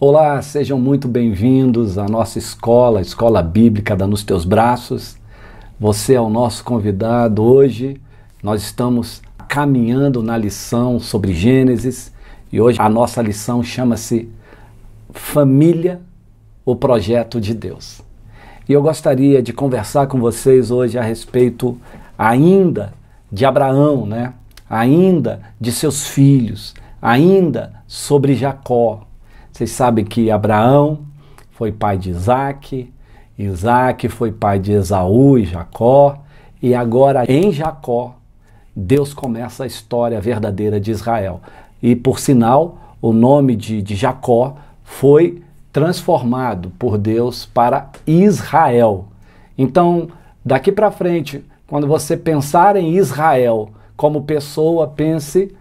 Olá, sejam muito bem-vindos à nossa escola, a Escola Bíblica da Nos Teus Braços. Você é o nosso convidado hoje. Nós estamos caminhando na lição sobre Gênesis e hoje a nossa lição chama-se Família, o Projeto de Deus. E eu gostaria de conversar com vocês hoje a respeito ainda de Abraão, ainda de seus filhos, ainda sobre Jacó. Vocês sabem que Abraão foi pai de Isaac, Isaac foi pai de Esaú e Jacó, e agora em Jacó, Deus começa a história verdadeira de Israel. E por sinal, o nome de Jacó foi transformado por Deus para Israel. Então, daqui para frente, quando você pensar em Israel como pessoa, pense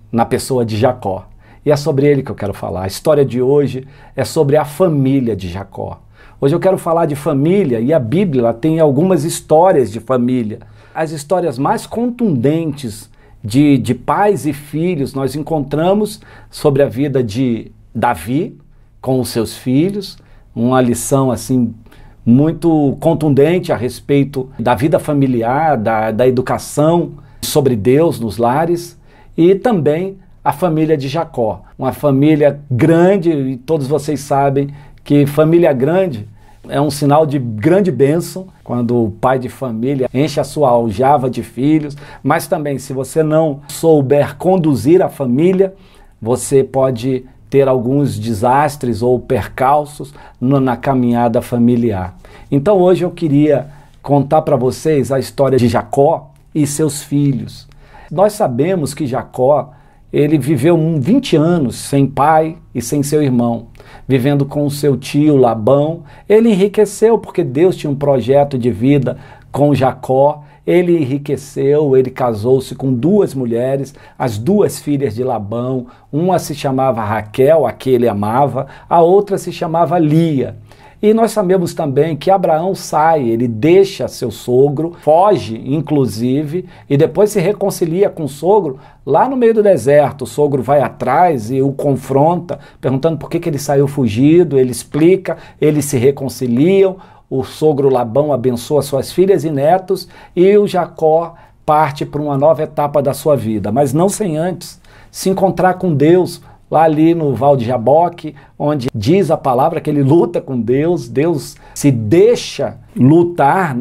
na pessoa de Jacó. E é sobre ele que eu quero falar. A história de hoje é sobre a família de Jacó. Hoje eu quero falar de família e a Bíblia ela tem algumas histórias de família. As histórias mais contundentes de pais e filhos nós encontramos sobre a vida de Davi com os seus filhos. Uma lição assim muito contundente a respeito da vida familiar, da educação sobre Deus nos lares e também a família de Jacó, uma família grande, e todos vocês sabem que família grande é um sinal de grande bênção, quando o pai de família enche a sua aljava de filhos, mas também se você não souber conduzir a família, você pode ter alguns desastres ou percalços na caminhada familiar. Então hoje eu queria contar para vocês a história de Jacó e seus filhos. Nós sabemos que Jacó ele viveu 20 anos sem pai e sem seu irmão, vivendo com o seu tio Labão. Ele enriqueceu porque Deus tinha um projeto de vida com Jacó. Ele enriqueceu, ele casou-se com duas mulheres, as duas filhas de Labão. Uma se chamava Raquel, a que ele amava, a outra se chamava Lia. E nós sabemos também que Abraão sai, ele deixa seu sogro, foge inclusive, e depois se reconcilia com o sogro lá no meio do deserto. O sogro vai atrás e o confronta, perguntando por que ele saiu fugido, ele explica, eles se reconciliam, o sogro Labão abençoa suas filhas e netos, e o Jacó parte para uma nova etapa da sua vida, mas não sem antes se encontrar com Deus, lá ali no Val de Jaboque, onde diz a palavra que ele luta com Deus, Deus se deixa lutar,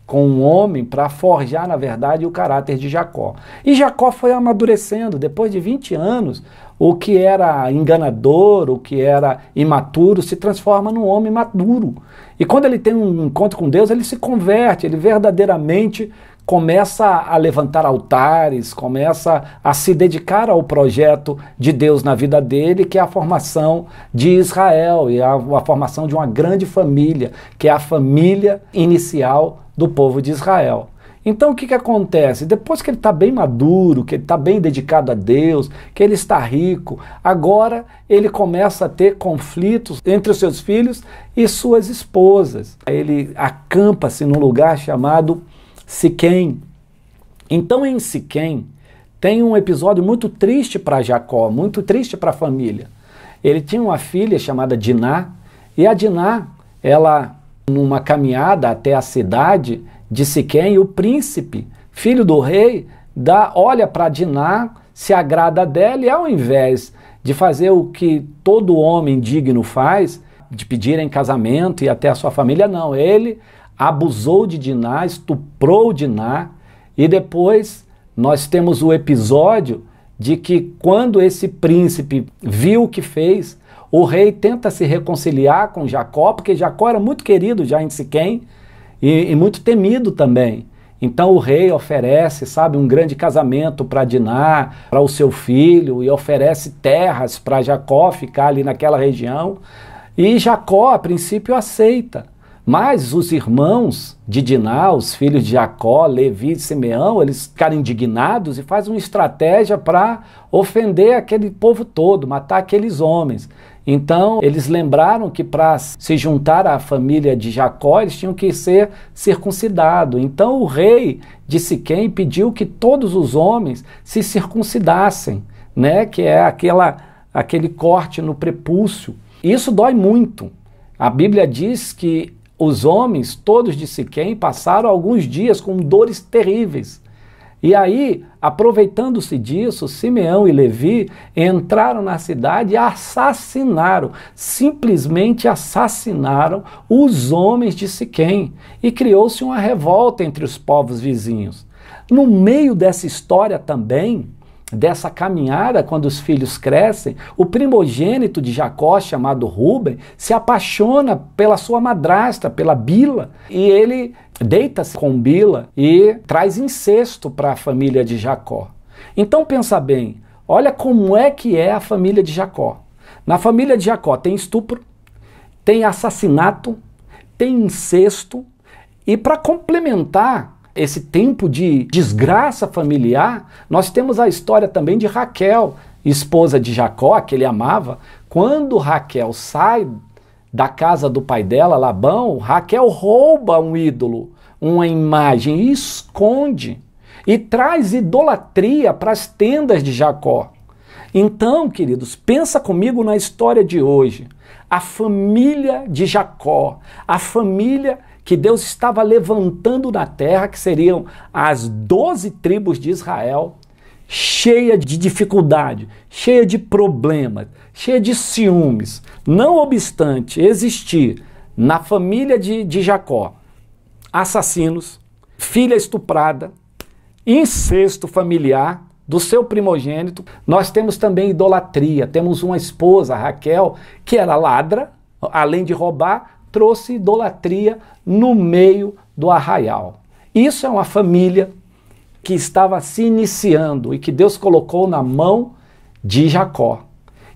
com um homem para forjar, na verdade, o caráter de Jacó. E Jacó foi amadurecendo, depois de 20 anos, o que era enganador, o que era imaturo, se transforma num homem maduro. E quando ele tem um encontro com Deus, ele se converte, ele verdadeiramente começa a levantar altares, começa a se dedicar ao projeto de Deus na vida dele, que é a formação de Israel e a formação de uma grande família, que é a família inicial do povo de Israel. Então o que acontece? Depois que ele está bem maduro, que ele está bem dedicado a Deus, que ele está rico, agora ele começa a ter conflitos entre os seus filhos e suas esposas. Ele acampa-se num lugar chamado Siquém. Então em Siquém tem um episódio muito triste para Jacó, muito triste para a família. Ele tinha uma filha chamada Diná, e a Diná, ela numa caminhada até a cidade de Siquém, o príncipe, filho do rei, olha para Diná, se agrada dela e ao invés de fazer o que todo homem digno faz, de pedir em casamento e até a sua família, não, ele abusou de Diná, estuprou Diná, e depois nós temos o episódio de que quando esse príncipe viu o que fez, o rei tenta se reconciliar com Jacó, porque Jacó era muito querido já em Siquém e muito temido também. Então o rei oferece, um grande casamento para Diná, para o seu filho, e oferece terras para Jacó ficar ali naquela região, e Jacó a princípio aceita. Mas os irmãos de Diná, os filhos de Jacó, Levi e Simeão, eles ficaram indignados e fazem uma estratégia para ofender aquele povo todo, matar aqueles homens. Então, eles lembraram que para se juntar à família de Jacó, eles tinham que ser circuncidados. Então, o rei de Siquém pediu que todos os homens se circuncidassem, que é aquele corte no prepúcio. Isso dói muito. A Bíblia diz que os homens, todos de Siquém, passaram alguns dias com dores terríveis. E aí, aproveitando-se disso, Simeão e Levi entraram na cidade e assassinaram, simplesmente assassinaram os homens de Siquém. E criou-se uma revolta entre os povos vizinhos. No meio dessa história também, dessa caminhada, quando os filhos crescem, o primogênito de Jacó, chamado Rúben, se apaixona pela sua madrasta, pela Bila, e ele deita-se com Bila e traz incesto para a família de Jacó. Então pensa bem, olha como é que é a família de Jacó. Na família de Jacó tem estupro, tem assassinato, tem incesto, e para complementar esse tempo de desgraça familiar, nós temos a história também de Raquel, esposa de Jacó, que ele amava. Quando Raquel sai da casa do pai dela, Labão, Raquel rouba um ídolo, uma imagem, e esconde, e traz idolatria para as tendas de Jacó. Então, queridos, pensa comigo na história de hoje. A família de Jacó, a família que Deus estava levantando na terra, que seriam as 12 tribos de Israel, cheia de dificuldade, cheia de problemas, cheia de ciúmes. Não obstante existir na família de Jacó assassinos, filha estuprada, incesto familiar do seu primogênito, nós temos também idolatria. Temos uma esposa, Raquel, que era ladra, além de roubar, trouxe idolatria no meio do arraial. Isso é uma família que estava se iniciando e que Deus colocou na mão de Jacó.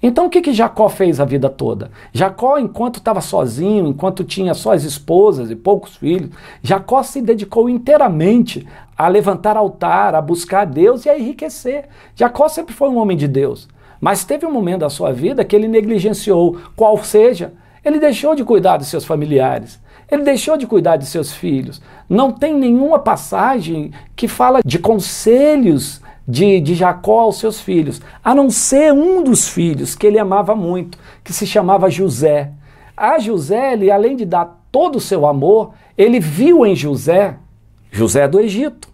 Então o que Jacó fez a vida toda? Jacó, enquanto estava sozinho, enquanto tinha só as esposas e poucos filhos, Jacó se dedicou inteiramente a levantar altar, a buscar Deus e a enriquecer. Jacó sempre foi um homem de Deus, mas teve um momento da sua vida que ele negligenciou, qual seja, ele deixou de cuidar dos seus familiares, ele deixou de cuidar de seus filhos. Não tem nenhuma passagem que fala de conselhos de Jacó aos seus filhos, a não ser um dos filhos que ele amava muito, que se chamava José. A José, ele, além de dar todo o seu amor, ele viu em José do Egito,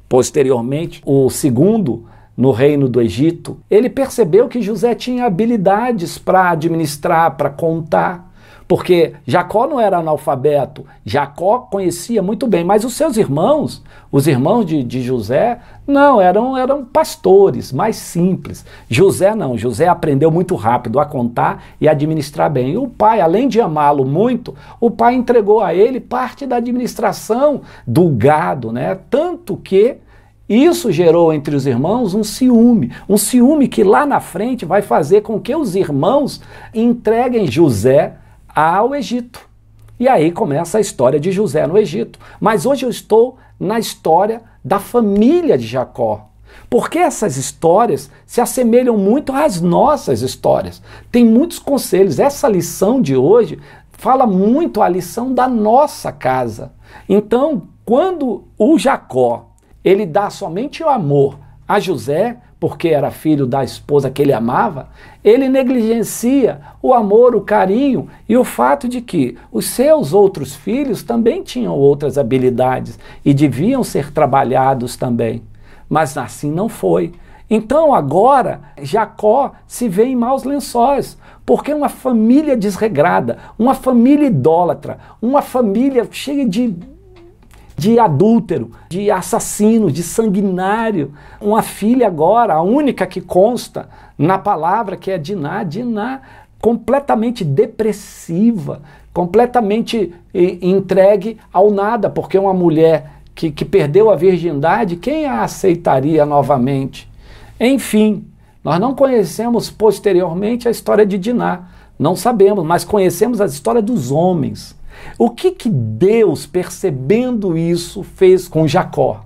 posteriormente o segundo no reino do Egito. Ele percebeu que José tinha habilidades para administrar, para contar, porque Jacó não era analfabeto, Jacó conhecia muito bem, mas os seus irmãos, os irmãos de José, não, eram pastores, mais simples. José não, José aprendeu muito rápido a contar e administrar bem. E o pai, além de amá-lo muito, o pai entregou a ele parte da administração do gado, né? Tanto que isso gerou entre os irmãos um ciúme que lá na frente vai fazer com que os irmãos entreguem José ao Egito. E aí começa a história de José no Egito. Mas hoje eu estou na história da família de Jacó, porque essas histórias se assemelham muito às nossas histórias. Tem muitos conselhos. Essa lição de hoje fala muito a lição da nossa casa. Então, quando o Jacó, ele dá somente o amor a José, porque era filho da esposa que ele amava, ele negligencia o amor, o carinho e o fato de que os seus outros filhos também tinham outras habilidades e deviam ser trabalhados também. Mas assim não foi. Então agora Jacó se vê em maus lençóis, porque uma família desregrada, uma família idólatra, uma família cheia de adúltero, de assassino, de sanguinário. Uma filha agora, a única que consta na palavra, que é Diná, completamente depressiva, completamente entregue ao nada, porque uma mulher que perdeu a virgindade, quem a aceitaria novamente? Enfim, nós não conhecemos posteriormente a história de Diná, não sabemos, mas conhecemos a história dos homens. O que Deus, percebendo isso, fez com Jacó?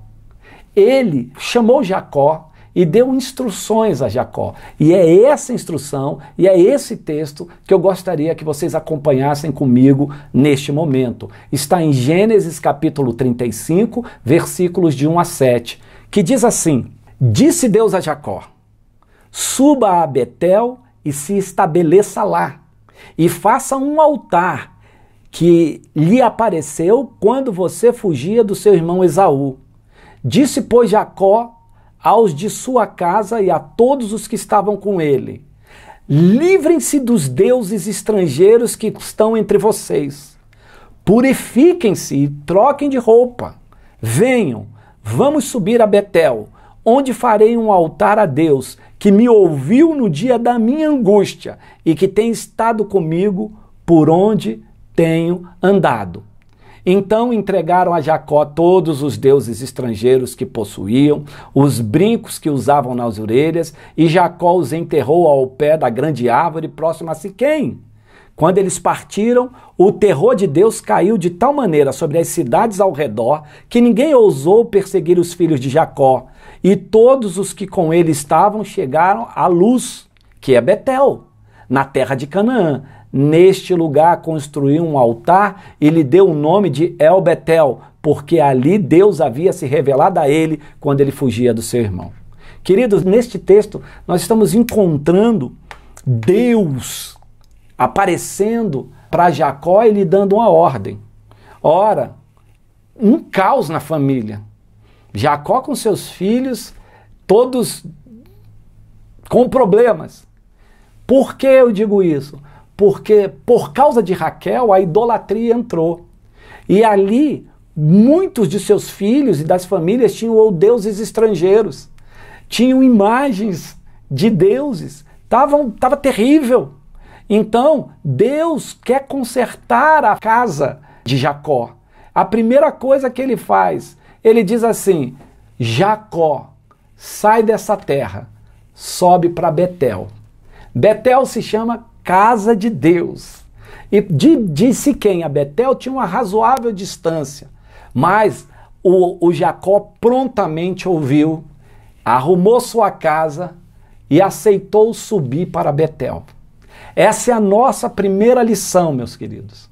Ele chamou Jacó e deu instruções a Jacó. E é essa instrução, e é esse texto que eu gostaria que vocês acompanhassem comigo neste momento. Está em Gênesis capítulo 35, versículos de 1 a 7, que diz assim: Disse Deus a Jacó: Suba a Betel e se estabeleça lá, e faça um altar que lhe apareceu quando você fugia do seu irmão Esaú. Disse, pois, Jacó aos de sua casa e a todos os que estavam com ele: livrem-se dos deuses estrangeiros que estão entre vocês. Purifiquem-se e troquem de roupa. Venham, vamos subir a Betel, onde farei um altar a Deus, que me ouviu no dia da minha angústia e que tem estado comigo por onde tenho andado. Então entregaram a Jacó todos os deuses estrangeiros que possuíam, os brincos que usavam nas orelhas, e Jacó os enterrou ao pé da grande árvore próxima a Siquém. Quando eles partiram, o terror de Deus caiu de tal maneira sobre as cidades ao redor que ninguém ousou perseguir os filhos de Jacó, e todos os que com ele estavam chegaram à Luz, que é Betel, na terra de Canaã. Neste lugar construiu um altar e lhe deu o nome de El Betel, porque ali Deus havia se revelado a ele quando ele fugia do seu irmão. Queridos, neste texto nós estamos encontrando Deus aparecendo para Jacó e lhe dando uma ordem. Ora, um caos na família. Jacó com seus filhos, todos com problemas. Por que eu digo isso? Porque por causa de Raquel a idolatria entrou. E ali muitos de seus filhos e das famílias tinham deuses estrangeiros. Tinham imagens de deuses. Tava terrível. Então Deus quer consertar a casa de Jacó. A primeira coisa que ele faz, ele diz assim: Jacó, sai dessa terra, sobe para Betel. Betel se chama Casa de Deus. E de Siquém a Betel tinha uma razoável distância, mas o Jacó prontamente ouviu, arrumou sua casa e aceitou subir para Betel. Essa é a nossa primeira lição, meus queridos.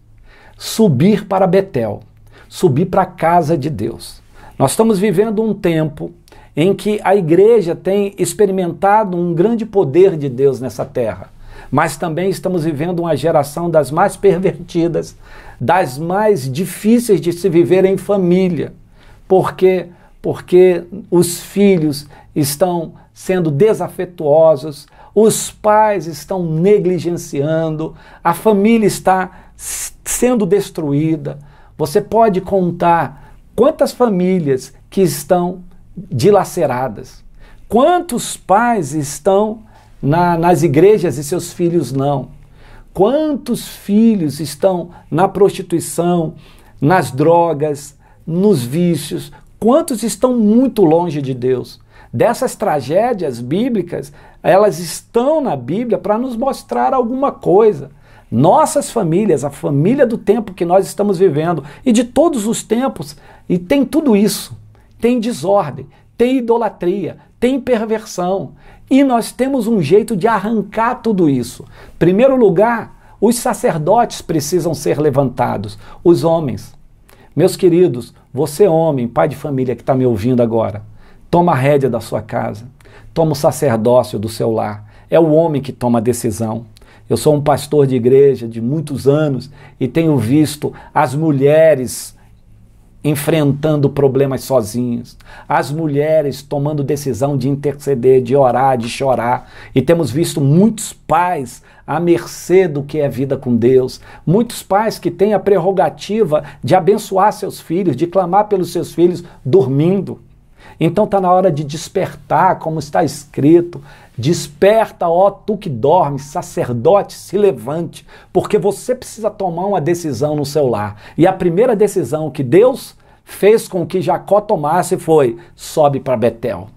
Subir para Betel, subir para a casa de Deus. Nós estamos vivendo um tempo em que a igreja tem experimentado um grande poder de Deus nessa terra. Mas também estamos vivendo uma geração das mais pervertidas, das mais difíceis de se viver em família. Por quê? Porque os filhos estão sendo desafetuosos, os pais estão negligenciando, a família está sendo destruída. Você pode contar quantas famílias que estão dilaceradas, quantos pais estão nas igrejas e seus filhos não. Quantos filhos estão na prostituição, nas drogas, nos vícios? Quantos estão muito longe de Deus? Dessas tragédias bíblicas, elas estão na Bíblia para nos mostrar alguma coisa. Nossas famílias, a família do tempo que nós estamos vivendo e de todos os tempos, e tem tudo isso. Tem desordem, tem idolatria, tem perversão. E nós temos um jeito de arrancar tudo isso. Em primeiro lugar, os sacerdotes precisam ser levantados, os homens. Meus queridos, você homem, pai de família que está me ouvindo agora, toma a rédea da sua casa, toma o sacerdócio do seu lar. É o homem que toma a decisão. Eu sou um pastor de igreja de muitos anos e tenho visto as mulheres enfrentando problemas sozinhos, as mulheres tomando decisão de interceder, de orar, de chorar, e temos visto muitos pais à mercê do que é vida com Deus, muitos pais que têm a prerrogativa de abençoar seus filhos, de clamar pelos seus filhos dormindo. Então está na hora de despertar, como está escrito: desperta, ó tu que dormes, sacerdote, se levante, porque você precisa tomar uma decisão no seu lar. E a primeira decisão que Deus fez com que Jacó tomasse foi: sobe para Betel.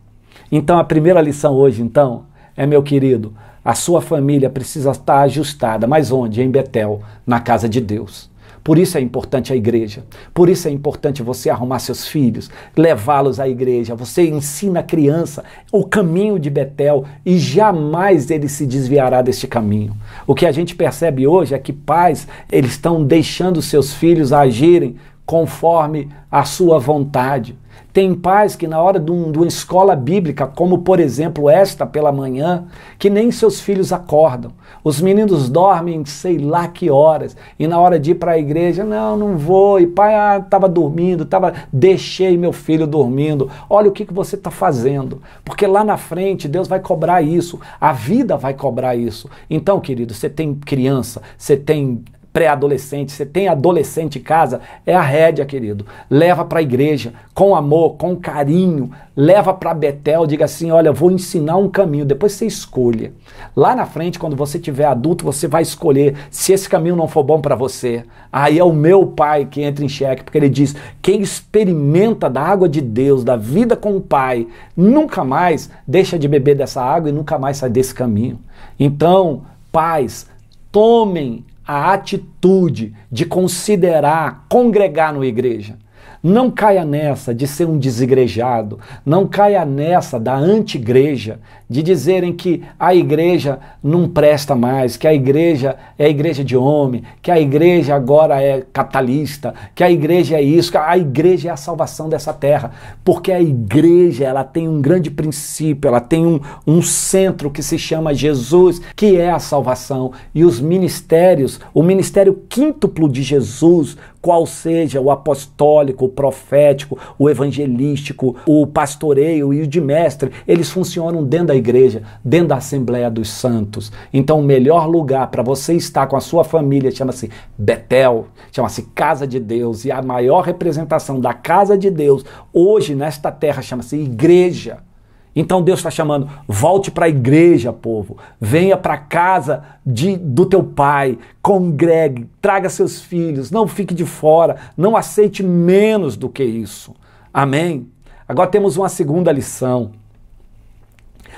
Então a primeira lição hoje, então, é, meu querido, a sua família precisa estar ajustada. Mas onde? Em Betel, na casa de Deus. Por isso é importante a igreja, por isso é importante você arrumar seus filhos, levá-los à igreja. Você ensina a criança o caminho de Betel e jamais ele se desviará deste caminho. O que a gente percebe hoje é que pais, eles estão deixando seus filhos agirem conforme a sua vontade. Tem pais que na hora de uma escola bíblica, como por exemplo esta pela manhã, que nem seus filhos acordam. Os meninos dormem sei lá que horas, e na hora de ir para a igreja, não vou, e pai, estava dormindo, deixei meu filho dormindo. Olha o que você está fazendo, porque lá na frente Deus vai cobrar isso, a vida vai cobrar isso. Então, querido, você tem criança, você tem pré-adolescente, você tem adolescente em casa, é a rédea, querido. Leva para a igreja, com amor, com carinho, leva para Betel, diga assim, olha, vou ensinar um caminho, depois você escolha. Lá na frente, quando você tiver adulto, você vai escolher, se esse caminho não for bom para você, aí é o meu pai que entra em xeque, porque ele diz, quem experimenta da água de Deus, da vida com o pai, nunca mais deixa de beber dessa água e nunca mais sai desse caminho. Então, pais, tomem a atitude de considerar congregar na igreja. Não caia nessa de ser um desigrejado, não caia nessa da anti-igreja, de dizerem que a igreja não presta mais, que a igreja é a igreja de homem, que a igreja agora é capitalista, que a igreja é isso, que a igreja é a salvação dessa terra, porque a igreja ela tem um grande princípio, ela tem um centro que se chama Jesus, que é a salvação, e os ministérios, o ministério quíntuplo de Jesus, qual seja o apostólico, o profético, o evangelístico, o pastoreio e o de mestre, eles funcionam dentro da igreja, dentro da Assembleia dos Santos. Então o melhor lugar para você estar com a sua família chama-se Betel, chama-se Casa de Deus, e a maior representação da Casa de Deus hoje nesta terra chama-se igreja. Então Deus está chamando, volte para a igreja, povo, venha para a casa do teu pai, congregue, traga seus filhos, não fique de fora, não aceite menos do que isso. Amém? Agora temos uma segunda lição.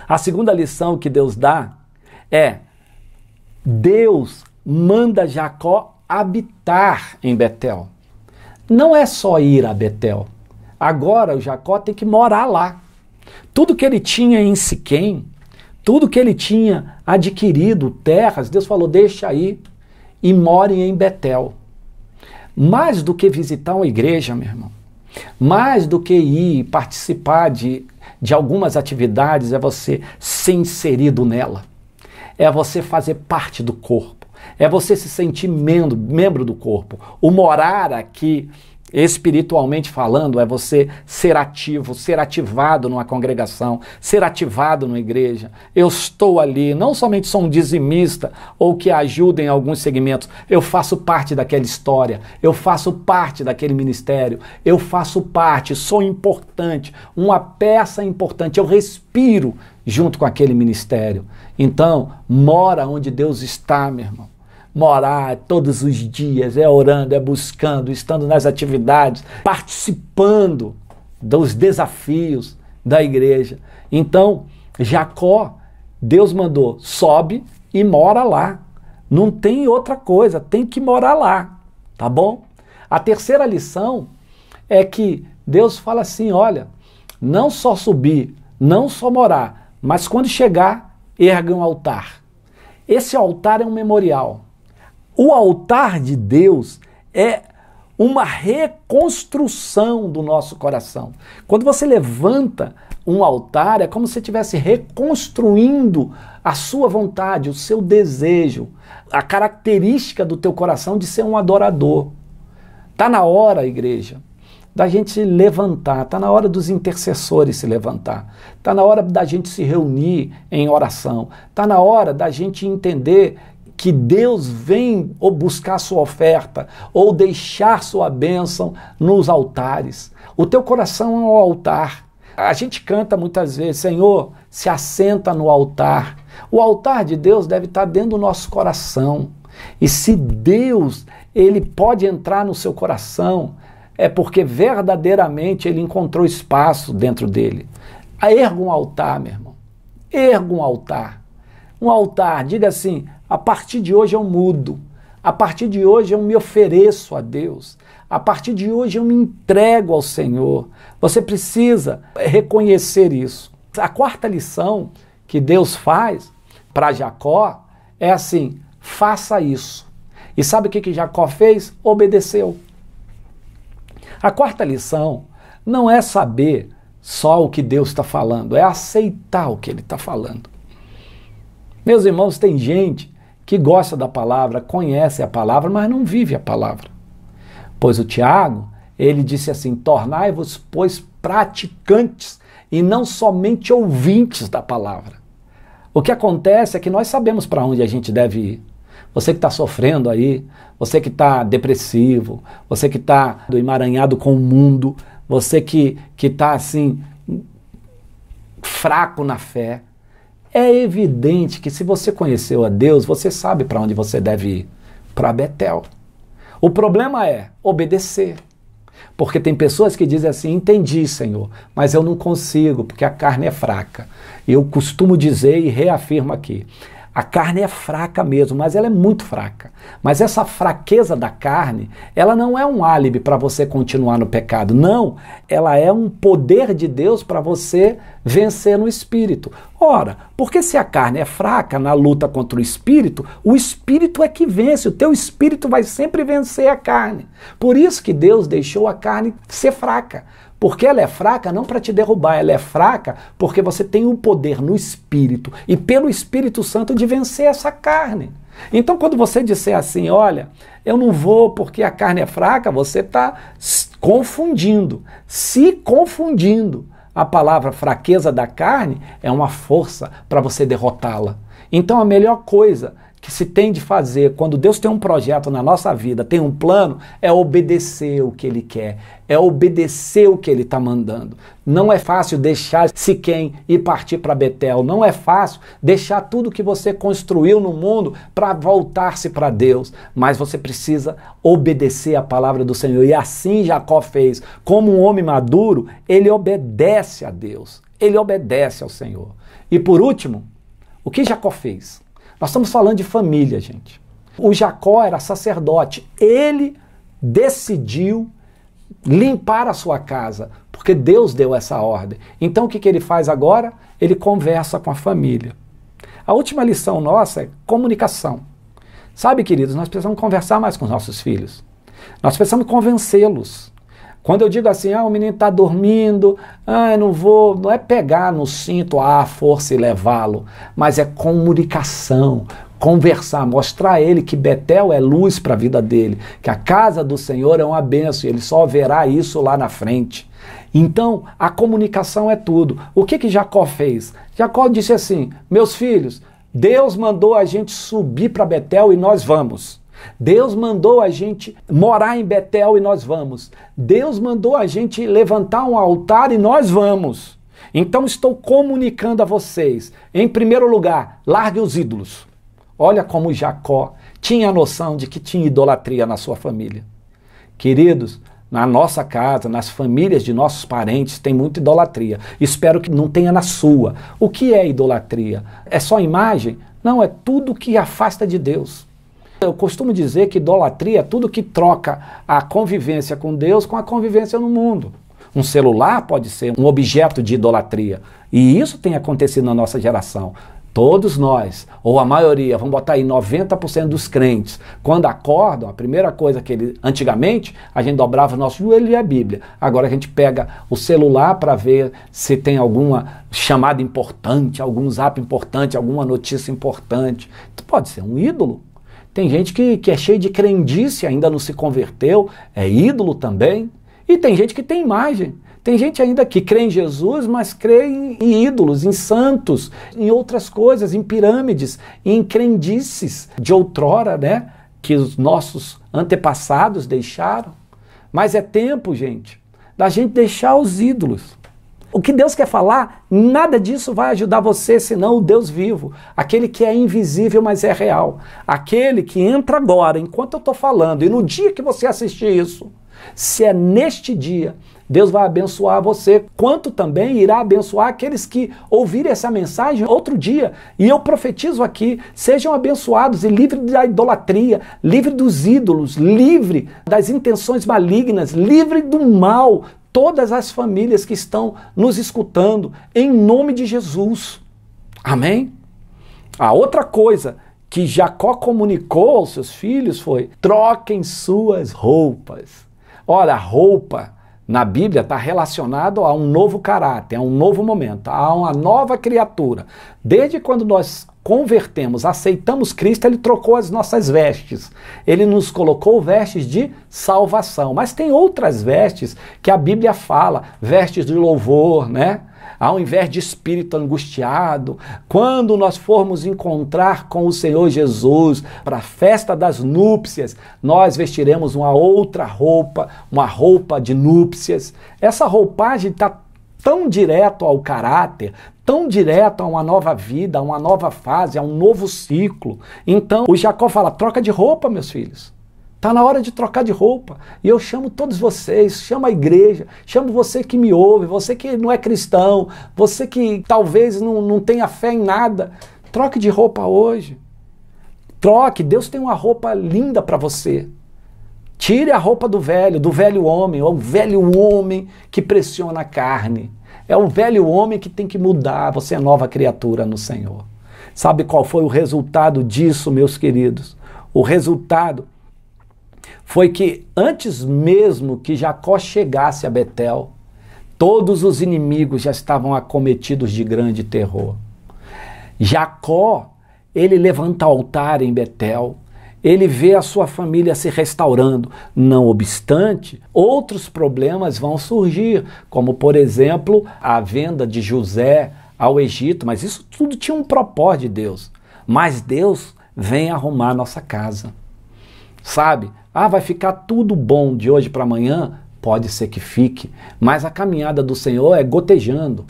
A segunda lição que Deus dá é, Deus manda Jacó habitar em Betel. Não é só ir a Betel, agora o Jacó tem que morar lá. Tudo que ele tinha em Siquém, tudo que ele tinha adquirido, terras, Deus falou, deixa aí e morem em Betel. Mais do que visitar uma igreja, meu irmão, mais do que ir participar de algumas atividades, é você ser inserido nela, é você fazer parte do corpo, é você se sentir membro do corpo. O morar aqui, espiritualmente falando, é você ser ativo, ser ativado numa congregação, ser ativado numa igreja. Eu estou ali, não somente sou um dizimista ou que ajuda em alguns segmentos, eu faço parte daquela história, eu faço parte daquele ministério, eu faço parte, sou importante, uma peça importante, eu respiro junto com aquele ministério. Então, mora onde Deus está, meu irmão. Morar todos os dias, é orando, é buscando, estando nas atividades, participando dos desafios da igreja. Então, Jacó, Deus mandou, sobe e mora lá. Não tem outra coisa, tem que morar lá, tá bom? A terceira lição é que Deus fala assim, olha, não só subir, não só morar, mas quando chegar, erga um altar. Esse altar é um memorial. O altar de Deus é uma reconstrução do nosso coração. Quando você levanta um altar, é como se você estivesse reconstruindo a sua vontade, o seu desejo, a característica do teu coração de ser um adorador. Está na hora, igreja, da gente se levantar, está na hora dos intercessores se levantar, está na hora da gente se reunir em oração, está na hora da gente entender que Deus vem ou buscar sua oferta ou deixar sua bênção nos altares. O teu coração é um altar. A gente canta muitas vezes, Senhor, se assenta no altar. O altar de Deus deve estar dentro do nosso coração. E se Deus, ele pode entrar no seu coração, é porque verdadeiramente ele encontrou espaço dentro dele. Erga um altar, meu irmão. Erga um altar. Um altar, diga assim, a partir de hoje eu mudo, a partir de hoje eu me ofereço a Deus, a partir de hoje eu me entrego ao Senhor. Você precisa reconhecer isso. A quarta lição que Deus faz para Jacó é assim, faça isso. E sabe o que Jacó fez? Obedeceu. A quarta lição não é saber só o que Deus está falando, é aceitar o que Ele está falando. Meus irmãos, tem gente que gosta da palavra, conhece a palavra, mas não vive a palavra. Pois o Tiago, ele disse assim, tornai-vos, pois, praticantes e não somente ouvintes da palavra. O que acontece é que nós sabemos para onde a gente deve ir. Você que está sofrendo aí, você que está depressivo, você que está emaranhado com o mundo, você que está assim, fraco na fé, é evidente que se você conheceu a Deus, você sabe para onde você deve ir, para Betel. O problema é obedecer. Porque tem pessoas que dizem assim, entendi, Senhor, mas eu não consigo, porque a carne é fraca. Eu costumo dizer e reafirmo aqui, a carne é fraca mesmo, mas ela é muito fraca. Mas essa fraqueza da carne, ela não é um álibi para você continuar no pecado. Não, ela é um poder de Deus para você vencer no espírito. Ora, porque se a carne é fraca na luta contra o espírito é que vence, o teu espírito vai sempre vencer a carne. Por isso que Deus deixou a carne ser fraca. Porque ela é fraca não para te derrubar, ela é fraca porque você tem o poder no Espírito e pelo Espírito Santo de vencer essa carne. Então quando você disser assim, olha, eu não vou porque a carne é fraca, você está confundindo, se confundindo. A palavra fraqueza da carne é uma força para você derrotá-la. Então a melhor coisa que se tem de fazer quando Deus tem um projeto na nossa vida, tem um plano, é obedecer o que Ele quer, é obedecer o que Ele está mandando. Não é fácil deixar Siquém e partir para Betel, não é fácil deixar tudo que você construiu no mundo para voltar-se para Deus, mas você precisa obedecer a palavra do Senhor, e assim Jacó fez. Como um homem maduro, ele obedece a Deus, ele obedece ao Senhor. E por último, o que Jacó fez? Nós estamos falando de família, gente. O Jacó era sacerdote. Ele decidiu limpar a sua casa, porque Deus deu essa ordem. Então o que ele faz agora? Ele conversa com a família. A última lição nossa é comunicação. Sabe, queridos, nós precisamos conversar mais com os nossos filhos. Nós precisamos convencê-los. Quando eu digo assim, o menino está dormindo, eu não vou, não é pegar no cinto a força e levá-lo, mas é comunicação, conversar, mostrar a ele que Betel é luz para a vida dele, que a casa do Senhor é uma bênção e ele só verá isso lá na frente. Então, a comunicação é tudo. O que Jacó fez? Jacó disse assim, meus filhos, Deus mandou a gente subir para Betel e nós vamos. Deus mandou a gente morar em Betel e nós vamos. Deus mandou a gente levantar um altar e nós vamos. Então estou comunicando a vocês. Em primeiro lugar, largue os ídolos. Olha como Jacó tinha a noção de que tinha idolatria na sua família. Queridos, na nossa casa, nas famílias de nossos parentes, tem muita idolatria. Espero que não tenha na sua. O que é idolatria? É só imagem? Não, é tudo que afasta de Deus. Eu costumo dizer que idolatria é tudo que troca a convivência com Deus com a convivência no mundo. Um celular pode ser um objeto de idolatria. E isso tem acontecido na nossa geração. Todos nós, ou a maioria, vamos botar aí 90% dos crentes, quando acordam, a primeira coisa que antigamente, a gente dobrava o nosso joelho e a Bíblia. Agora a gente pega o celular para ver se tem alguma chamada importante, algum zap importante, alguma notícia importante. Isso pode ser um ídolo. Tem gente que é cheio de crendice, ainda não se converteu, é ídolo também. E tem gente que tem imagem. Tem gente ainda que crê em Jesus, mas crê em ídolos, em santos, em outras coisas, em pirâmides, em crendices de outrora, né? Que os nossos antepassados deixaram. Mas é tempo, gente, da gente deixar os ídolos. O que Deus quer falar, nada disso vai ajudar você, senão o Deus vivo. Aquele que é invisível, mas é real. Aquele que entra agora, enquanto eu estou falando, e no dia que você assistir isso, se é neste dia, Deus vai abençoar você, quanto também irá abençoar aqueles que ouvirem essa mensagem outro dia. E eu profetizo aqui, sejam abençoados e livres da idolatria, livre dos ídolos, livre das intenções malignas, livre do mal, todas as famílias que estão nos escutando, em nome de Jesus. Amém? A outra coisa que Jacó comunicou aos seus filhos foi: troquem suas roupas. Olha, a roupa na Bíblia está relacionado a um novo caráter, a um novo momento, a uma nova criatura. Desde quando nós convertemos, aceitamos Cristo, Ele trocou as nossas vestes. Ele nos colocou vestes de salvação. Mas tem outras vestes que a Bíblia fala, vestes de louvor, né? Ao invés de espírito angustiado, quando nós formos encontrar com o Senhor Jesus para a festa das núpcias, nós vestiremos uma outra roupa, uma roupa de núpcias. Essa roupagem está tão direto ao caráter, tão direto a uma nova vida, a uma nova fase, a um novo ciclo. Então, o Jacó fala, troca de roupa, meus filhos. Está na hora de trocar de roupa. E eu chamo todos vocês, chamo a igreja, chamo você que me ouve, você que não é cristão, você que talvez não tenha fé em nada. Troque de roupa hoje. Troque, Deus tem uma roupa linda para você. Tire a roupa do velho homem, o velho homem que pressiona a carne. É o velho homem que tem que mudar, você é nova criatura no Senhor. Sabe qual foi o resultado disso, meus queridos? O resultado foi que antes mesmo que Jacó chegasse a Betel, todos os inimigos já estavam acometidos de grande terror. Jacó, ele levanta altar em Betel, ele vê a sua família se restaurando. Não obstante, outros problemas vão surgir, como por exemplo, a venda de José ao Egito, mas isso tudo tinha um propósito de Deus. Mas Deus vem arrumar nossa casa. Sabe? Vai ficar tudo bom de hoje para amanhã? Pode ser que fique, mas a caminhada do Senhor é gotejando.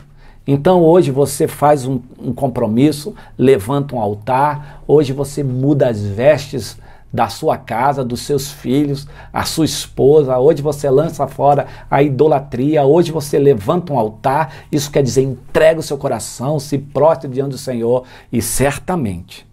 Então hoje você faz um compromisso, levanta um altar, hoje você muda as vestes da sua casa, dos seus filhos, a sua esposa, hoje você lança fora a idolatria, hoje você levanta um altar, isso quer dizer entrega o seu coração, se prostre diante do Senhor e certamente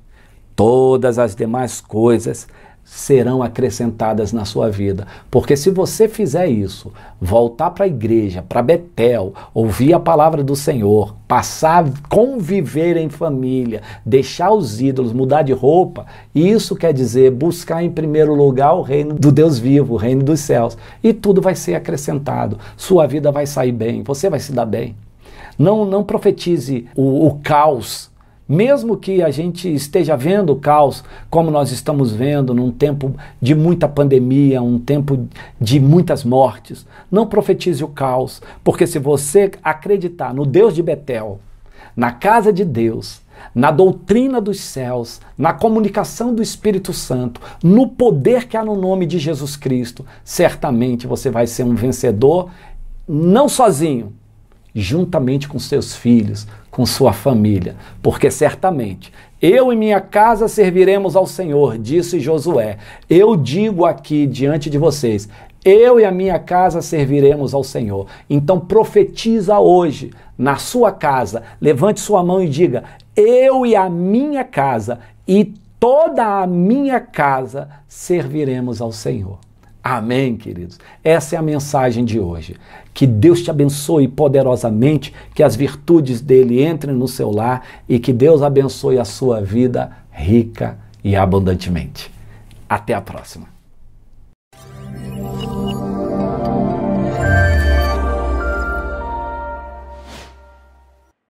todas as demais coisas serão acrescentadas na sua vida. Porque se você fizer isso, voltar para a igreja, para Betel, ouvir a palavra do Senhor, passar a conviver em família, deixar os ídolos, mudar de roupa, isso quer dizer buscar em primeiro lugar o reino do Deus vivo, o reino dos céus. E tudo vai ser acrescentado. Sua vida vai sair bem, você vai se dar bem. Não profetize o caos. Mesmo que a gente esteja vendo o caos, como nós estamos vendo num tempo de muita pandemia, um tempo de muitas mortes, não profetize o caos, porque se você acreditar no Deus de Betel, na casa de Deus, na doutrina dos céus, na comunicação do Espírito Santo, no poder que há no nome de Jesus Cristo, certamente você vai ser um vencedor, não sozinho, juntamente com seus filhos, com sua família, porque certamente eu e minha casa serviremos ao Senhor, disse Josué. Eu digo aqui diante de vocês, eu e a minha casa serviremos ao Senhor. Então profetiza hoje na sua casa, levante sua mão e diga, eu e a minha casa e toda a minha casa serviremos ao Senhor. Amém, queridos? Essa é a mensagem de hoje. Que Deus te abençoe poderosamente, que as virtudes dele entrem no seu lar e que Deus abençoe a sua vida rica e abundantemente. Até a próxima.